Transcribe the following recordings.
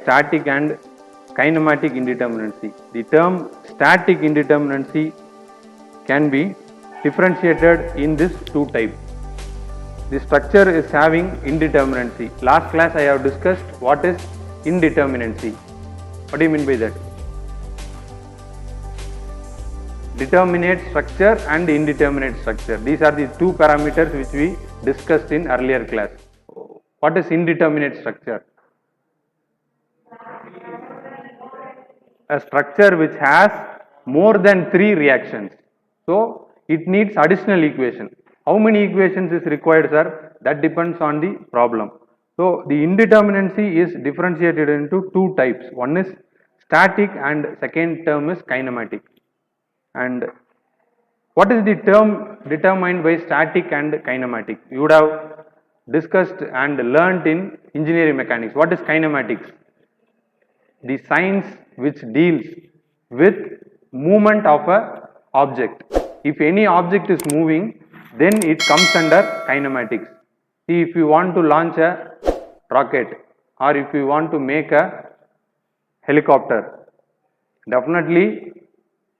static and kinematic indeterminacy. The term static indeterminacy can be differentiated in these two types. The structure is having indeterminacy. Last class I have discussed what is indeterminacy. What do you mean by that? Determinate structure and indeterminate structure. These are the two parameters which we discussed in earlier class. What is indeterminate structure? A structure which has more than 3 reactions. So it needs additional equation. How many equations is required, sir? That depends on the problem. So the indeterminacy is differentiated into two types. One is static and second term is kinematic. And what is the term determined by static and kinematic? You would have discussed and learnt in engineering mechanics. What is kinematics? The science which deals with movement of a object. If any object is moving, then it comes under kinematics. See, if you want to launch a rocket or if you want to make a helicopter, definitely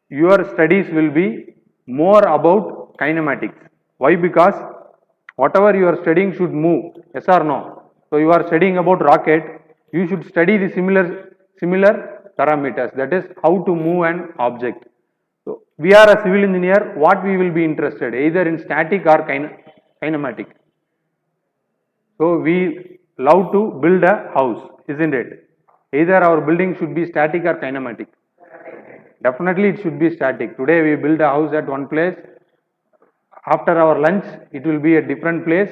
your studies will be more about kinematics. Why? Because whatever you are studying should move, yes or no? So you are studying about rocket, you should study the similar parameters, that is how to move an object. So we are a civil engineer, what we will be interested, either in static or kinematic. So we love to build a house, isn't it? Either our building should be static or kinematic. Definitely it should be static. Today we build a house at one place, after our lunch it will be a different place,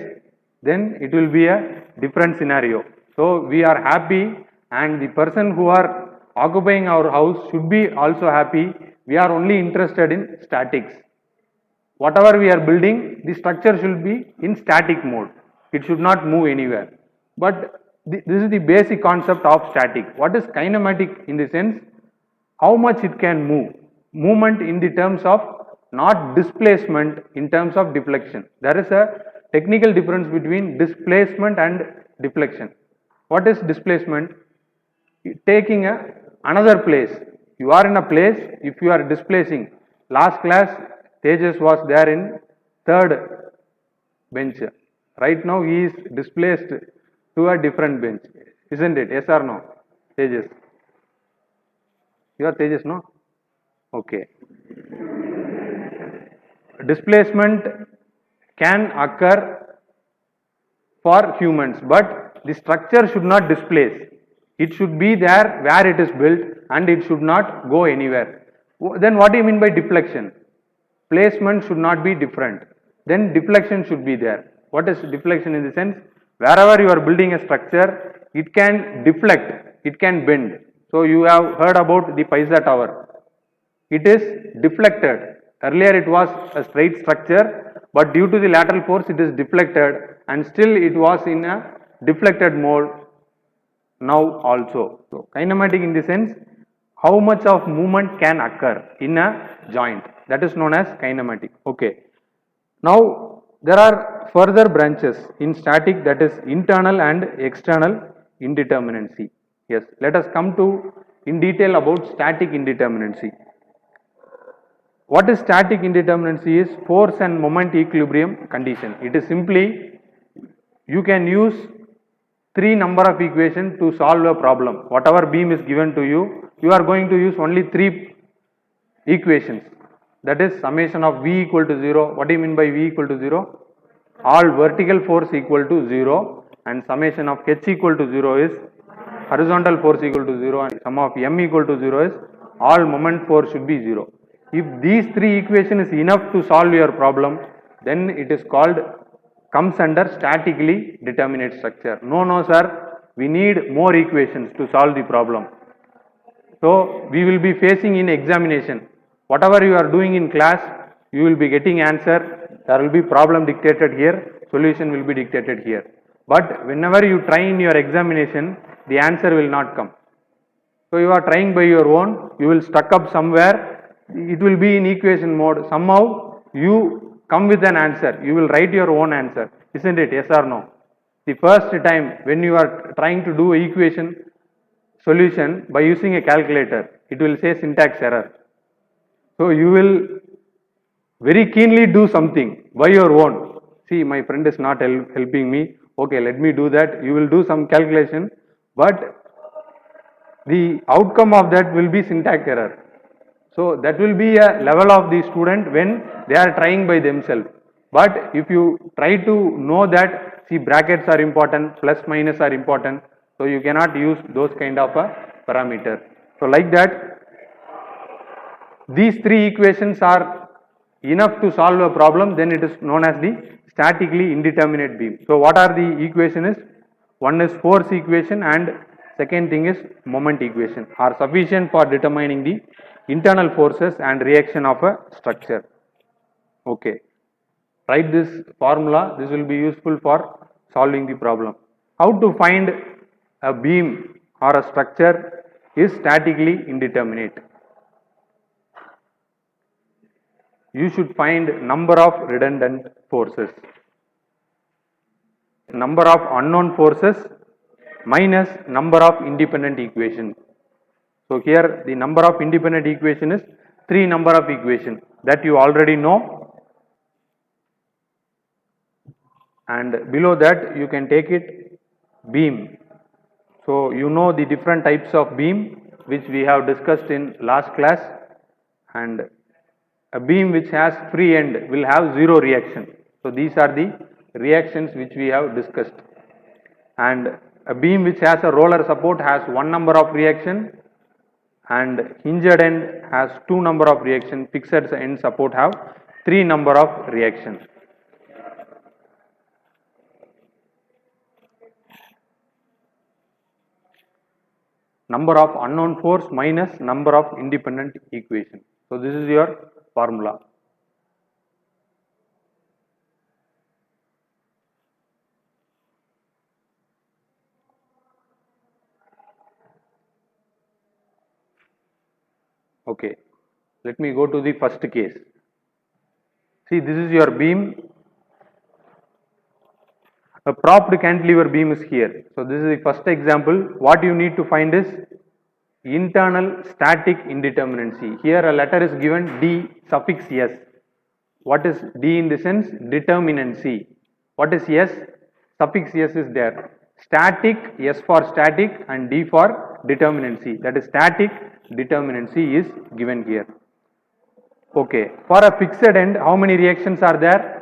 then it will be a different scenario. So we are happy and the person who are occupying our house should be also happy. We are only interested in statics. Whatever we are building, the structure should be in static mode. It should not move anywhere. But this is the basic concept of static. What is kinematic in the sense? How much it can move. Movement in the terms of not displacement in terms of deflection. There is a technical difference between displacement and deflection. What is displacement? Taking another place. You are in a place, if you are displacing. Last class, Tejas was there in third bench. Right now he is displaced to a different bench. Isn't it? Yes or no? Tejas. You are Tejas, no? Okay. Displacement can occur for humans, but the structure should not displace. It should be there where it is built and it should not go anywhere. Then what do you mean by deflection? Placement should not be different. Then deflection should be there. What is deflection in the sense? Wherever you are building a structure, it can deflect, it can bend. So you have heard about the Pisa tower. It is deflected. Earlier it was a straight structure, but due to the lateral force it is deflected and still it was in a deflected mode now also. So kinematic in the sense, how much of movement can occur in a joint, that is known as kinematic. Okay. Now there are further branches in static, that is internal and external indeterminacy. Yes, let us come to in detail about static indeterminacy. What is static indeterminacy is force and moment equilibrium condition. It is simply, you can use 3 number of equations to solve a problem. Whatever beam is given to you, you are going to use only 3 equations. That is summation of V equal to 0. What do you mean by V equal to 0? All vertical force equal to 0 and summation of H equal to 0 is horizontal force equal to 0 and sum of M equal to 0 is all moment force should be 0. If these 3 equations is enough to solve your problem, then it is called, comes under statically determinate structure. No sir, we need more equations to solve the problem. So we will be facing in examination. Whatever you are doing in class, you will be getting answer. There will be problem dictated here, solution will be dictated here. But whenever you try in your examination, the answer will not come. So you are trying by your own, you will stuck up somewhere, it will be in equation mode. Somehow you come with an answer, you will write your own answer, isn't it? Yes or no? The first time when you are trying to do equation, solution by using a calculator, it will say syntax error. So you will very keenly do something by your own. See, my friend is not helping me. Okay, let me do that. You will do some calculation, but the outcome of that will be syntax error. So that will be a level of the student when they are trying by themselves. But if you try to know that, see, brackets are important, plus minus are important, so you cannot use those kind of a parameter. So like that, these three equations are enough to solve a problem, then it is known as the statically indeterminate beam. So what are the equation is? One is force equation and second thing is moment equation are sufficient for determining the internal forces and reaction of a structure. Okay, write this formula, this will be useful for solving the problem. How to find a beam or a structure is statically indeterminate. You should find number of redundant forces, number of unknown forces minus number of independent equations. So here the number of independent equation is 3 number of equation that you already know, and below that you can take it beam. So you know the different types of beam which we have discussed in last class, and a beam which has free end will have zero reaction. So these are the reactions which we have discussed, and a beam which has a roller support has 1 number of reaction, and hinged end has 2 number of reaction, fixed end support have 3 number of reaction. Number of unknown force minus number of independent equation. So this is your formula. Okay, let me go to the first case. See, this is your beam. A propped cantilever beam is here. So this is the first example. What you need to find is internal static indeterminacy. Here a letter is given D suffix S. What is D in the sense? Determinacy. What is S? Suffix S is there. Static, S for static and D for determinacy. That is static determinacy is given here. Okay, for a fixed end, how many reactions are there?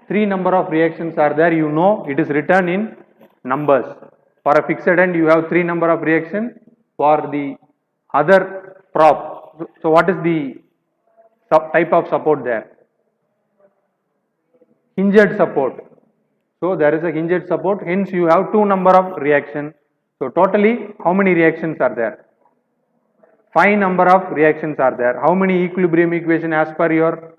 3 number of reactions are there. You know it is written in numbers. For a fixed end, you have 3 number of reactions. For the other prop, so what is the type of support there? Hinged support. So there is a hinged support, hence you have 2 number of reactions. So totally how many reactions are there? 5 number of reactions are there. How many equilibrium equation as per your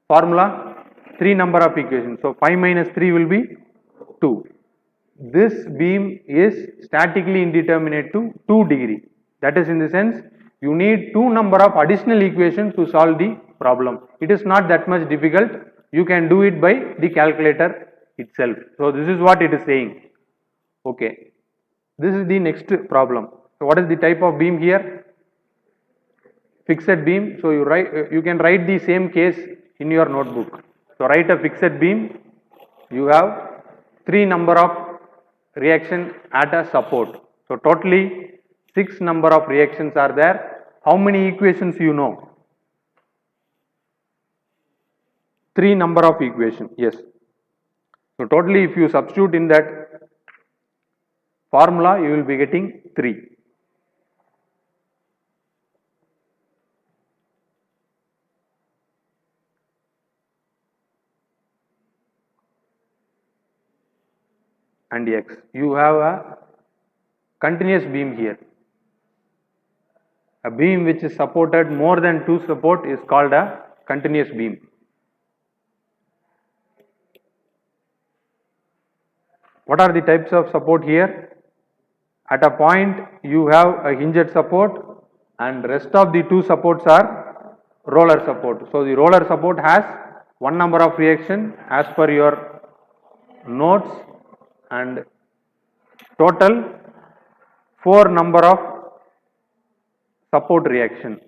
formula? 3 number of equations. So 5 minus 3 will be 2. This beam is statically indeterminate to 2 degree. That is in the sense you need 2 number of additional equations to solve the problem. It is not that much difficult. You can do it by the calculator itself. So this is what it is saying. Okay. This is the next problem. So what is the type of beam here? Fixed beam. So you can write the same case in your notebook. So write a fixed beam. You have 3 number of reaction at a support. So totally 6 number of reactions are there. How many equations you know? 3 number of equation. Yes. So totally if you substitute in that formula, you will be getting 3. And X. You have a continuous beam here. A beam which is supported more than 2 support is called a continuous beam. What are the types of support here? At a point you have a hinged support and rest of the 2 supports are roller support. So the roller support has 1 number of reaction as per your notes, and total 4 number of support reaction.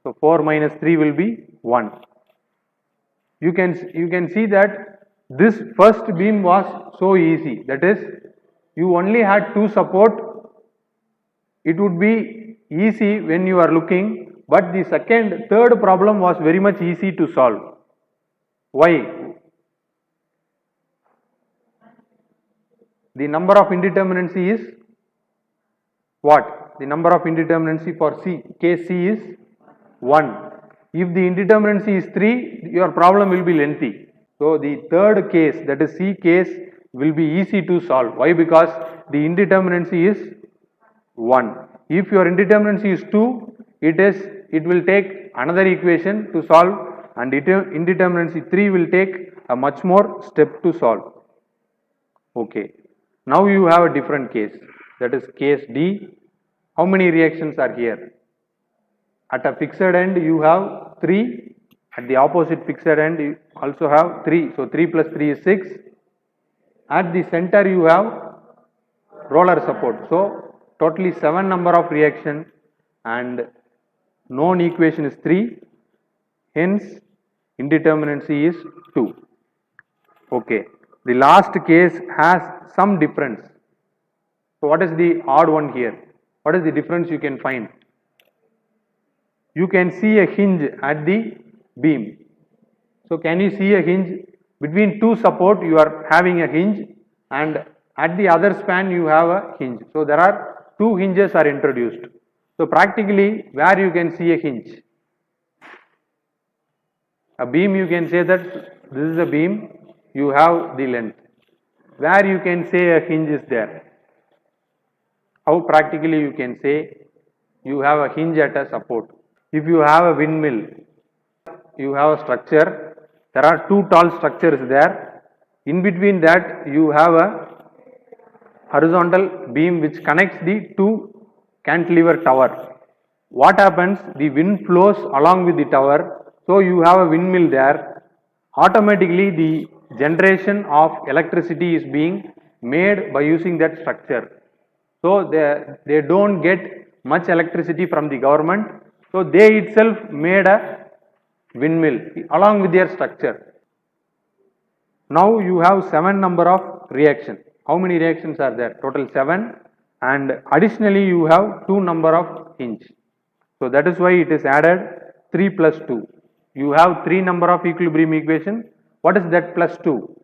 So 4 minus 3 will be 1. You can see that this first beam was so easy. That is, you only had 2 support. It would be easy when you are looking, but the third problem was very much easy to solve. Why? The number of indeterminacy is what? The number of indeterminacy for case C is 1. If the indeterminacy is 3, your problem will be lengthy. So the third case, that is C case, will be easy to solve. Why? Because the indeterminacy is 1. If your indeterminacy is 2, it will take another equation to solve, and indeterminacy 3 will take a much more step to solve. Okay. Now you have a different case, that is case D. How many reactions are here? At a fixed end you have 3, at the opposite fixed end you also have 3, so 3 plus 3 is 6. At the center you have roller support, so totally 7 number of reaction, and known equation is 3, hence indeterminacy is 2. Okay. The last case has some difference. So what is the odd one here? What is the difference you can find? You can see a hinge at the beam. So can you see a hinge? Between 2 support you are having a hinge, and at the other span you have a hinge. So there are 2 hinges are introduced. So practically where you can see a hinge? A beam, you can say that this is a beam, you have the length. Where you can say a hinge is there? How practically you can say you have a hinge at a support? If you have a windmill, you have a structure, there are 2 tall structures there. In between that you have a horizontal beam which connects the 2 cantilever tower. What happens? The wind flows along with the tower, so you have a windmill there. Automatically the generation of electricity is being made by using that structure. So they don't get much electricity from the government, so they itself made a windmill along with their structure. Now you have 7 number of reactions. How many reactions are there? Total 7, and additionally you have 2 number of hinge. So that is why it is added 3 plus 2. You have 3 number of equilibrium equation. What is that plus 2?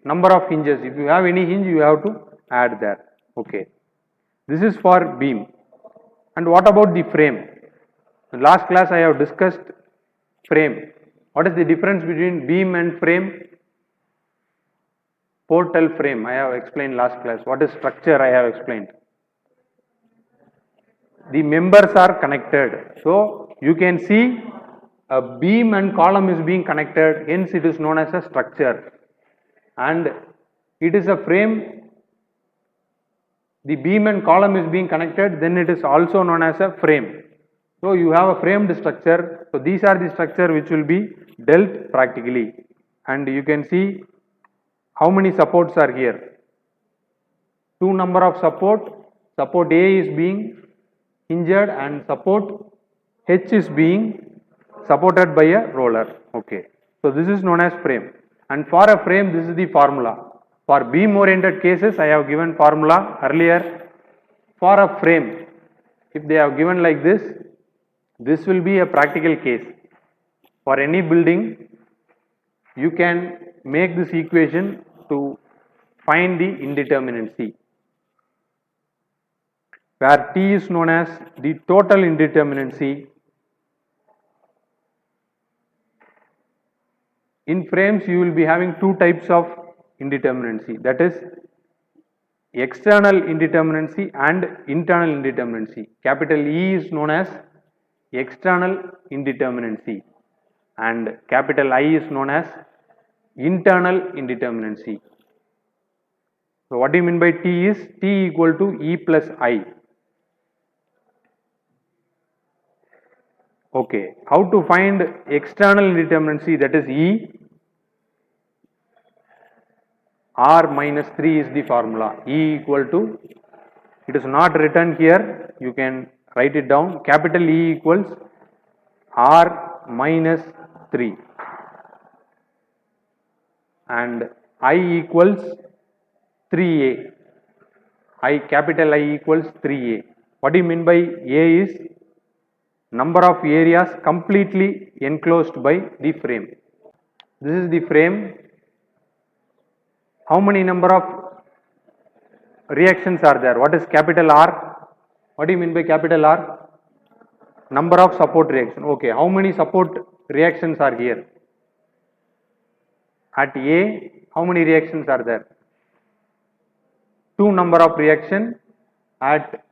Number of hinges. If you have any hinge, you have to add there. Okay. This is for beam. And what about the frame? In last class I have discussed frame. What is the difference between beam and frame? Portal frame I have explained last class. What is structure I have explained. The members are connected. So you can see a beam and column is being connected, hence it is known as a structure. And it is a frame, the beam and column is being connected, then it is also known as a frame. So you have a framed structure. So these are the structure which will be dealt practically, and you can see how many supports are here. 2 number of support. Support A is being hinged and support H is being supported by a roller. Okay. So this is known as frame, and for a frame this is the formula. For beam oriented cases I have given formula earlier. For a frame, if they have given like this will be a practical case. For any building you can make this equation to find the indeterminacy, where T is known as the total indeterminacy. In frames you will be having 2 types of indeterminacy, that is external indeterminacy and internal indeterminacy. Capital E is known as external indeterminacy and capital I is known as internal indeterminacy. So what do you mean by T is T equal to E plus I. Okay, how to find external indeterminacy, that is E. R minus 3 is the formula. E equal to It is not written here. You can write it down. Capital E equals R minus 3 and I equals 3A. Capital I equals 3A. What do you mean by A is number of areas completely enclosed by the frame. This is the frame. How many number of reactions are there? What is capital R? What do you mean by capital R? Number of support reaction. Okay, how many support reactions are here? At A, how many reactions are there? 2 number of reaction. At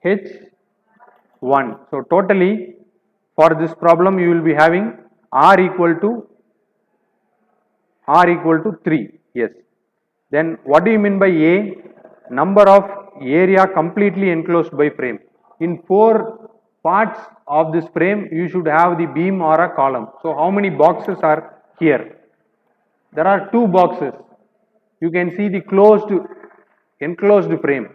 H, 1. So totally for this problem you will be having R equal to 3. Yes. Then what do you mean by A? Number of area completely enclosed by frame. In 4 parts of this frame you should have the beam or a column. So how many boxes are here? There are 2 boxes. You can see the enclosed frame.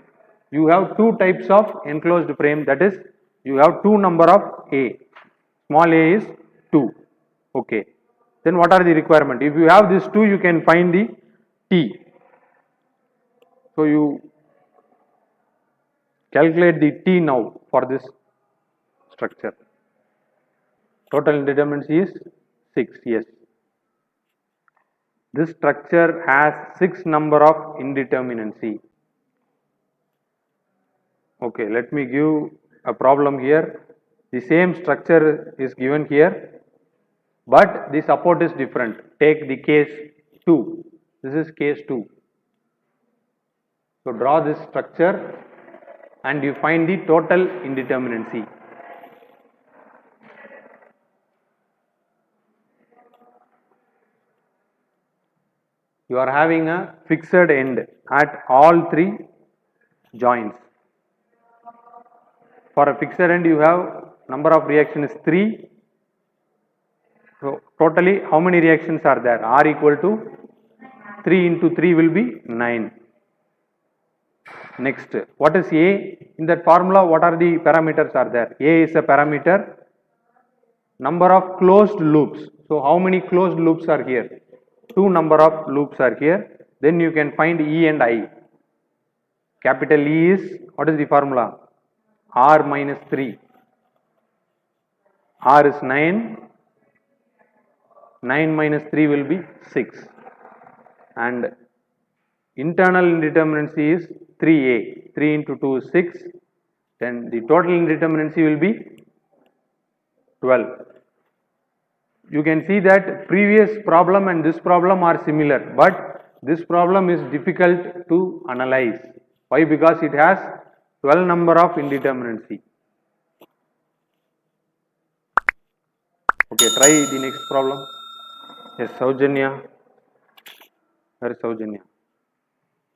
You have 2 types of enclosed frame, that is you have 2 number of A. Small a is 2. Okay. Then what are the requirement? If you have this 2, you can find the T. So you calculate the T now for this structure. Total indeterminacy is 6. Yes. This structure has 6 number of indeterminacy. Okay, let me give a problem here. The same structure is given here, but the support is different. Take the case 2. This is case 2. So draw this structure and you find the total indeterminacy. You are having a fixed end at all 3 joints. For a fixed end you have number of reaction is 3. So totally how many reactions are there? R equal to 3 into 3 will be 9. Next, what is A? In that formula, what are the parameters are there? A is a parameter. Number of closed loops. So how many closed loops are here? 2 number of loops are here. Then you can find E and I. Capital E is, what is the formula? R minus 3. R is 9. 9 minus 3 will be 6. And internal indeterminacy is 3A. 3 into 2 is 6. Then the total indeterminacy will be 12. You can see that previous problem and this problem are similar, but this problem is difficult to analyze. Why? Because it has 12 number of indeterminacy. Okay, try the next problem. Yes, Saujanya. Where is Saujanya?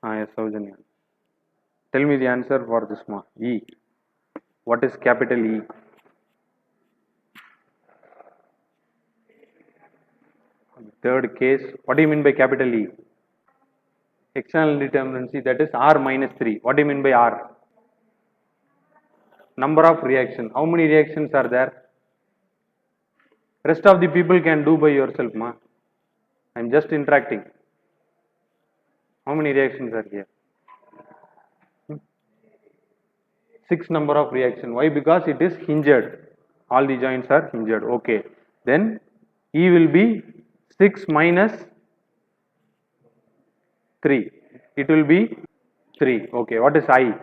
Yes, Saujanya. Tell me the answer for this one. E. What is capital E? Third case, what do you mean by capital E? External indeterminacy, that is R minus 3. What do you mean by R? Number of reaction. How many reactions are there? Rest of the people can do by yourself, ma. I am just interacting. How many reactions are here? 6 number of reaction. Why? Because it is hinged. All the joints are hinged. Okay. Then E will be 6 minus 3. It will be 3. Okay. What is I?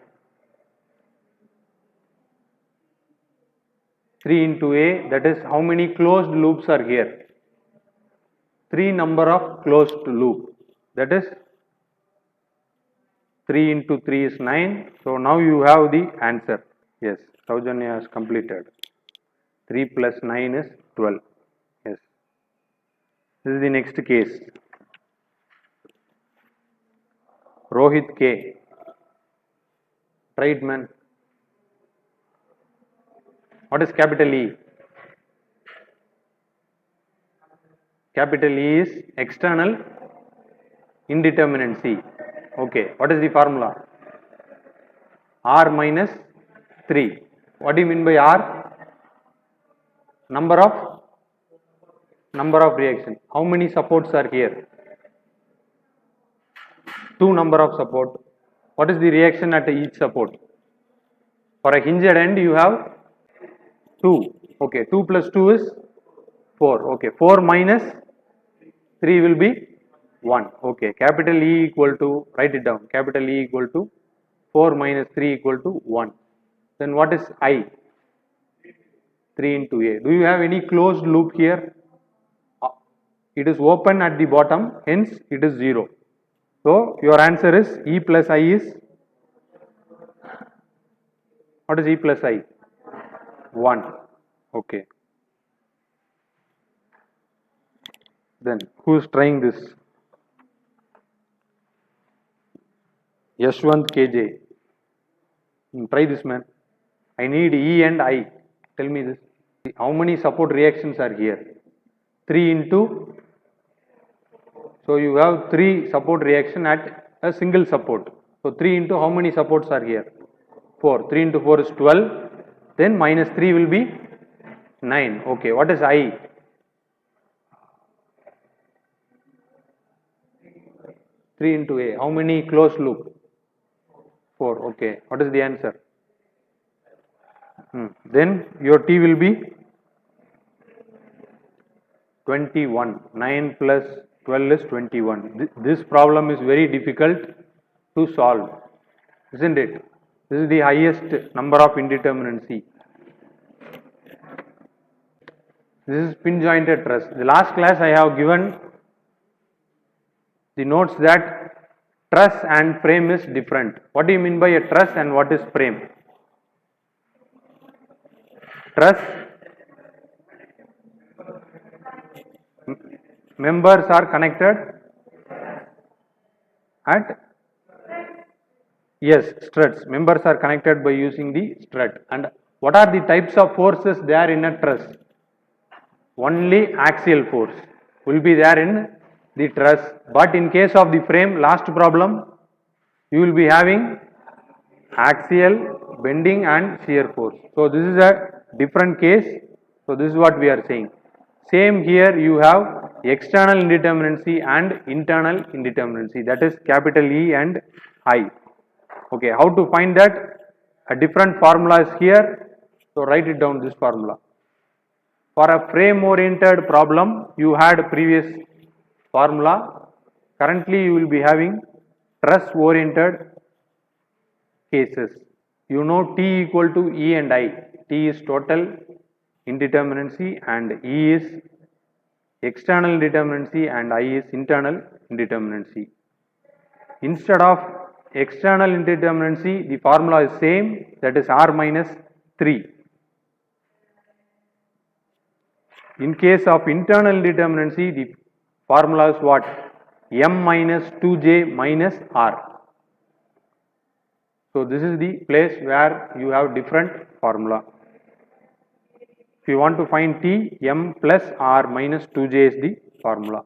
3 into A, that is how many closed loops are here? 3 number of closed loop. That is 3 into 3 is 9. So now you have the answer. Yes, Saujanya has completed. 3 plus 9 is 12. Yes. This is the next case. Rohit K. Try it, man. What is capital E? Capital E is external indeterminacy. Okay. What is the formula? R minus 3. What do you mean by R? Number of reactions. How many supports are here? 2 number of support. What is the reaction at each support? For a hinged end you have 2. Okay, 2 plus 2 is 4. Okay, 4 minus 3 will be 1. Okay, capital E equal to, write it down, capital E equal to 4 minus 3 equal to 1. Then what is I? 3 into A. Do you have any closed loop here? It is open at the bottom, hence it is 0. So your answer is E plus I is, what is E plus I? 1. Okay. Then who is trying this? Yashwant KJ. Try this, man. I need E and I. Tell me this. How many support reactions are here? 3 into, so you have 3 support reaction at a single support. So 3 into how many supports are here? 4. 3 into 4 is 12. Then minus 3 will be 9. Okay, what is I? 3 into A. How many closed loop? 4. Okay, what is the answer? Then your T will be 21. 9 plus 12 is 21. This problem is very difficult to solve, isn't it? This is the highest number of indeterminacy. This is pin jointed truss. The last class I have given the notes that truss and frame is different. What do you mean by a truss and what is frame? Truss, members are connected at, yes, struts. Members are connected by using the strut. And what are the types of forces there in a truss? Only axial force will be there in the truss, but in case of the frame, last problem, you will be having axial, bending and shear force. So this is a different case. So this is what we are saying. Same here, you have external indeterminacy and internal indeterminacy, that is capital E and I. Okay, how to find that? A different formula is here. So write it down, this formula. For a frame oriented problem, you had previous formula. Currently, you will be having truss oriented cases. You know T equal to E and I. T is total indeterminacy and E is external indeterminacy and I is internal indeterminacy. Instead of external indeterminacy, the formula is same, that is R minus 3. In case of internal indeterminacy, the formula is what? M minus 2J minus R. So this is the place where you have different formula. If you want to find T, M plus R minus 2J is the formula.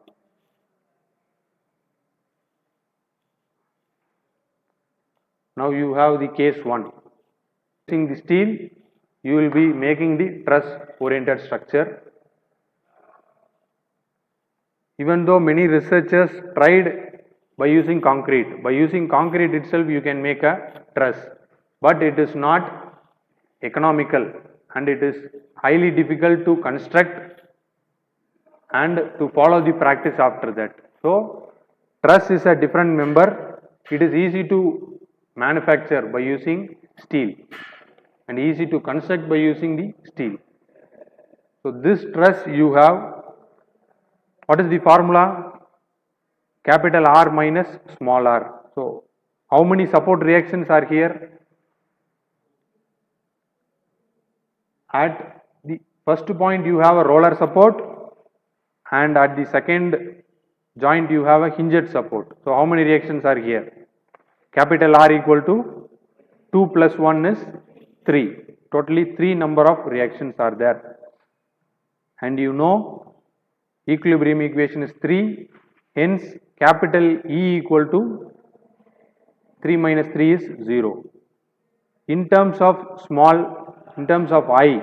Now you have the case 1. Using the steel, you will be making the truss oriented structure. Even though many researchers tried by using concrete itself you can make a truss, but it is not economical and it is highly difficult to construct and to follow the practice after that. So truss is a different member. It is easy to manufacture by using steel and easy to construct by using the steel. So this truss you have, what is the formula? Capital R minus small r. So how many support reactions are here? At the first point you have a roller support and at the second joint you have a hinged support. So how many reactions are here? Capital R equal to 2 plus 1 is 3. Totally 3 number of reactions are there. And you know equilibrium equation is 3. Hence capital E equal to 3 minus 3 is 0. In terms of in terms of I,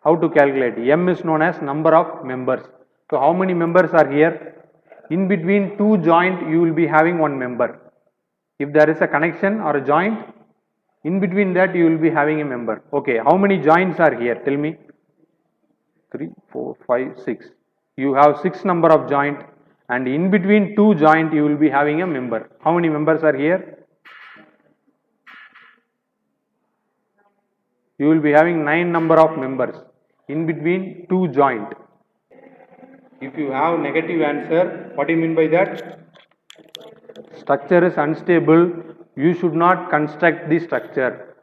how to calculate? M is known as number of members. So how many members are here? In between two joint, you will be having one member. If there is a connection or a joint, in between that you will be having a member. Okay, how many joints are here? Tell me. 3, 4, 5, 6. You have 6 number of joint, and in between two joint you will be having a member. How many members are here? You will be having 9 number of members in between two joint. If you have negative answer, what do you mean by that? Structure is unstable. You should not construct the structure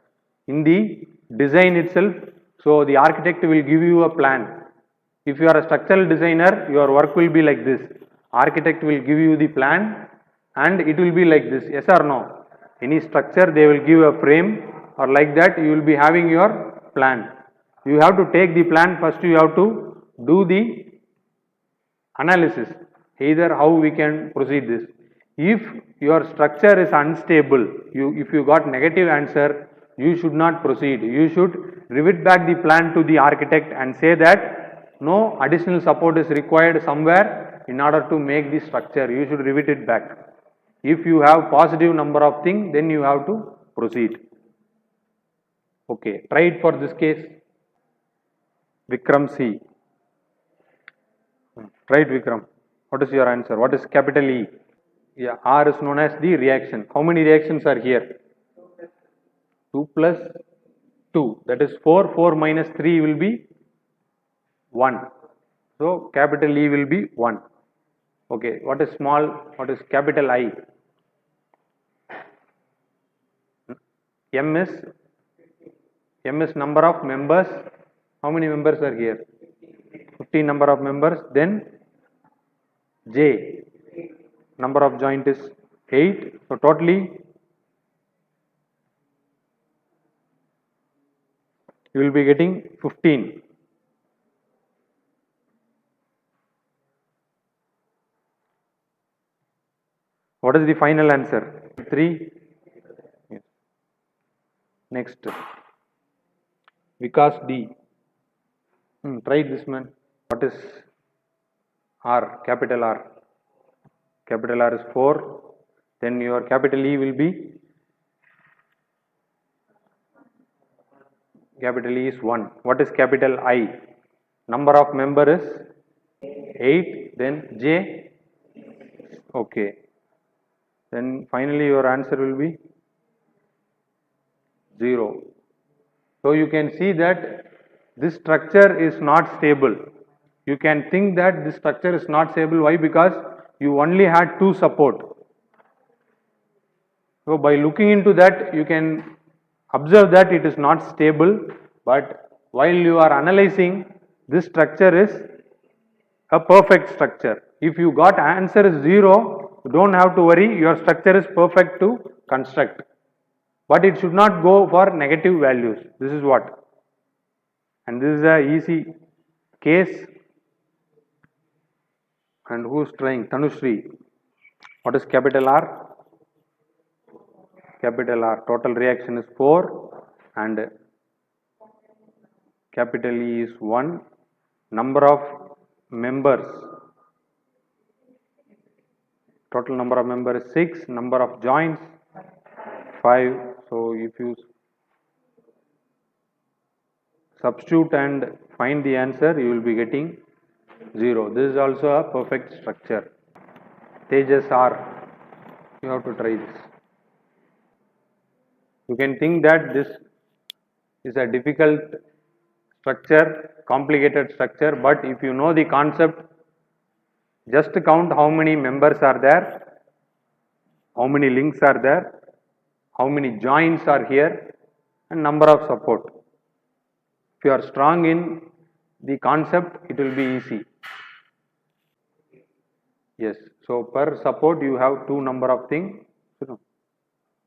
in the design itself. So the architect will give you a plan. If you are a structural designer, your work will be like this. Architect will give you the plan and it will be like this. Yes or no? Any structure, they will give a frame, or like that you will be having your plan. You have to take the plan. First you have to do the analysis, either how we can proceed this. If your structure is unstable, if you got negative answer, you should not proceed. You should revert back the plan to the architect and say that no additional support is required somewhere in order to make the structure. You should revert it back. If you have positive number of things, then you have to proceed. Okay, try it for this case. Vikram C. Right, Vikram. What is your answer? What is capital E? Yeah, R is known as the reaction. How many reactions are here? 2 plus 2. That is 4. 4 minus 3 will be 1. So capital E will be 1. Okay. What is small? What is capital I? M is number of members. How many members are here? 15 number of members. Then J, number of joint is 8. So totally you will be getting 15. What is the final answer? 3. Yes. Next, Vikas D. Try this man. What is R? Capital R. Capital R is 4. Then your capital E will be, capital E is 1. What is capital I? Number of member is 8. Then J. Okay. Then finally your answer will be 0. So you can see that this structure is not stable. You can think that this structure is not stable. Why? Because you only had 2 support. So by looking into that, you can observe that it is not stable, but while you are analyzing, this structure is a perfect structure. If you got answer is 0, you don't have to worry, your structure is perfect to construct. But it should not go for negative values. This is what. And this is a easy case. And who's trying? Tanushri. What is capital R? Capital R. Total reaction is 4 and capital E is 1. Number of members. Total number of members is 6. Number of joints 5. So if you substitute and find the answer, you will be getting 0. This is also a perfect structure. Tejas R. You have to try this. You can think that this is a difficult structure, complicated structure, but if you know the concept, just count how many members are there, how many links are there, how many joints are here, and number of support. If you are strong in the concept, it will be easy. Yes, so per support you have 2 number of things,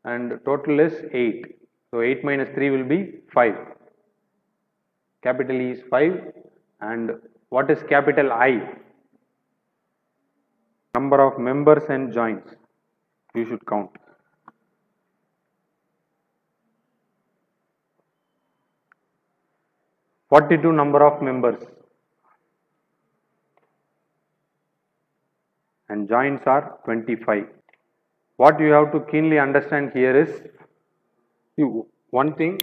and total is 8. So 8 minus 3 will be 5. Capital E is 5. And what is capital I? Number of members and joints. You should count. 42 number of members. And joints are 25. What you have to keenly understand here is one thing,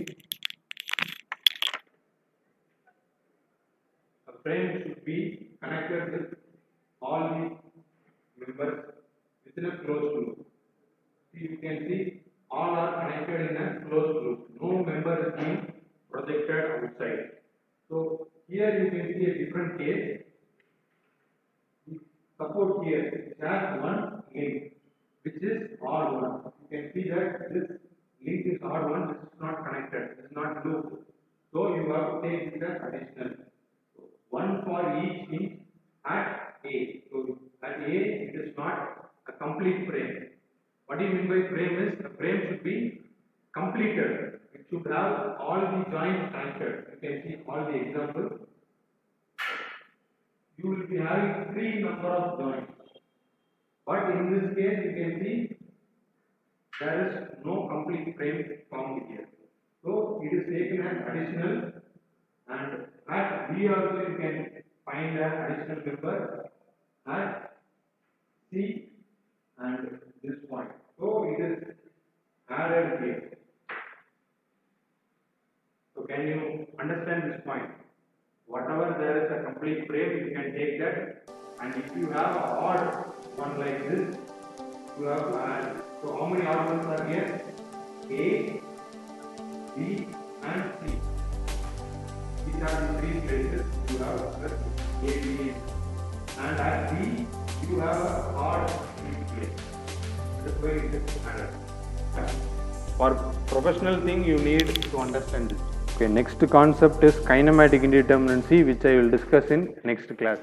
a frame should be connected with all the members within a closed loop. You can see all are connected in a closed loop. No member is being projected outside. So here you can see a different case. Suppose here it has one link which is R1. You can see that this link is R1, this is not connected, this is not looped. So you have to take it as additional. So one for each link at A. So at A it is not a complete frame. What do you mean by frame is the frame should be completed. It should have all the joints connected. You can see all the examples. You will be having 3 number of joints. But in this case, you can see there is no complete frame formed here. So it is taken as additional, and at B also you can find an additional member at C and this point. So it is added here. So can you understand this point? Whatever there is a complete frame, you can take that, and if you have an odd one like this, you have to add. So how many odd ones are here? A, B and C. These are the 3 places you have A, B, and at B you have an odd place. That's why it is added. For professional thing, you need to understand this. Okay, next concept is kinematic indeterminacy, which I will discuss in next class.